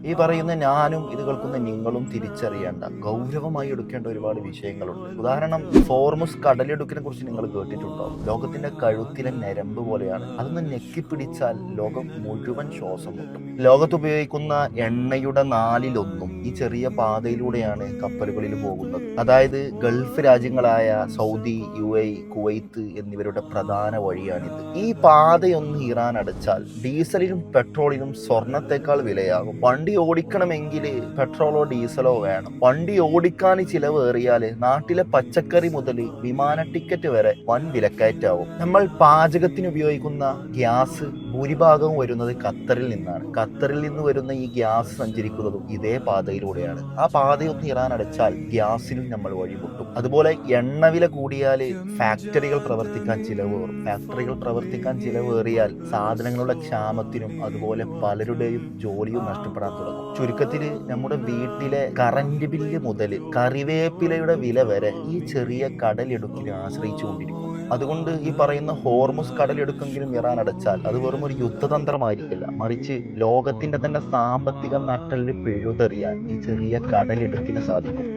ഈ പറയുന്ന ഞാനും ഇത് കേൾക്കുന്ന നിങ്ങളും തിരിച്ചറിയേണ്ട ഗൗരവമായി എടുക്കേണ്ട ഒരുപാട് വിഷയങ്ങളുണ്ട്. ഉദാഹരണം, ഫോർമുസ് കടലിടുക്കിനെ കുറിച്ച് നിങ്ങൾ കേട്ടിട്ടുണ്ടോ? ലോകത്തിന്റെ കഴുത്തിലെ ഞരമ്പ് പോലെയാണ്. അതൊന്ന് ഞെക്കിപ്പിടിച്ചാൽ ലോകം മുഴുവൻ ശ്വാസം മുട്ടും. ലോകത്ത് ഉപയോഗിക്കുന്ന എണ്ണയുടെ നാലിലൊന്നും ഈ ചെറിയ പാതയിലൂടെയാണ് കപ്പലുകളിൽ പോകുന്നത്. അതായത് ഗൾഫ് രാജ്യങ്ങളായ സൗദി, UAE, കുവൈത്ത് എന്നിവരുടെ പ്രധാന വഴിയാണിത്. ഈ പാതയൊന്ന് ഇറാൻ അടച്ചാൽ ഡീസലിനും പെട്രോളിനും സ്വർണത്തെക്കാൾ വിലയാകും. വണ്ടി ഓടിക്കണമെങ്കിൽ പെട്രോളോ ഡീസലോ വേണം. വണ്ടി ഓടിക്കാൻ ചിലവ് ഏറിയാൽ നാട്ടിലെ പച്ചക്കറി മുതൽ വിമാന ടിക്കറ്റ് വരെ വൻ വിലക്കയറ്റാവും. നമ്മൾ പാചകത്തിന് ഉപയോഗിക്കുന്ന ഗ്യാസ് ഭൂരിഭാഗവും വരുന്നത് ഖത്തറിൽ നിന്നാണ്. ഖത്തറിൽ നിന്ന് വരുന്ന ഈ ഗ്യാസ് സഞ്ചരിക്കുന്നതും ഇതേ പാതയിലൂടെയാണ്. ആ പാതയൊന്ന് ഇറാൻ അടച്ചാൽ ഗ്യാസിനും നമ്മൾ വഴിമുട്ടും. അതുപോലെ എണ്ണവില കൂടിയാൽ ഫാക്ടറികൾ പ്രവർത്തിക്കാൻ ചിലവേറും. ഫാക്ടറികൾ പ്രവർത്തിക്കാൻ ചിലവേറിയാൽ സാധനങ്ങളുടെ ക്ഷാമത്തിനും അതുപോലെ പലരുടെയും ജോലിയും നഷ്ടപ്പെടാൻ തുടങ്ങും. ചുരുക്കത്തിൽ നമ്മുടെ വീട്ടിലെ കറന്റ് ബില്ല് മുതൽ കറിവേപ്പിലയുടെ വില വരെ ഈ ചെറിയ കടലിടുക്കിനെ ആശ്രയിച്ചുകൊണ്ടിരിക്കും. അതുകൊണ്ട് ഈ പറയുന്ന ഹോർമുസ് കടലിടുക്കെങ്കിലും ഇറാൻ അടച്ചാൽ അത് വെറും ഒരു യുദ്ധതന്ത്രമായിരിക്കില്ല, മറിച്ച് ലോകത്തിന്റെ തന്നെ സാമ്പത്തിക നട്ടെല്ല് പിഴുതെറിയാൻ ഈ ചെറിയ കടലിടുക്കിന് സാധിക്കും.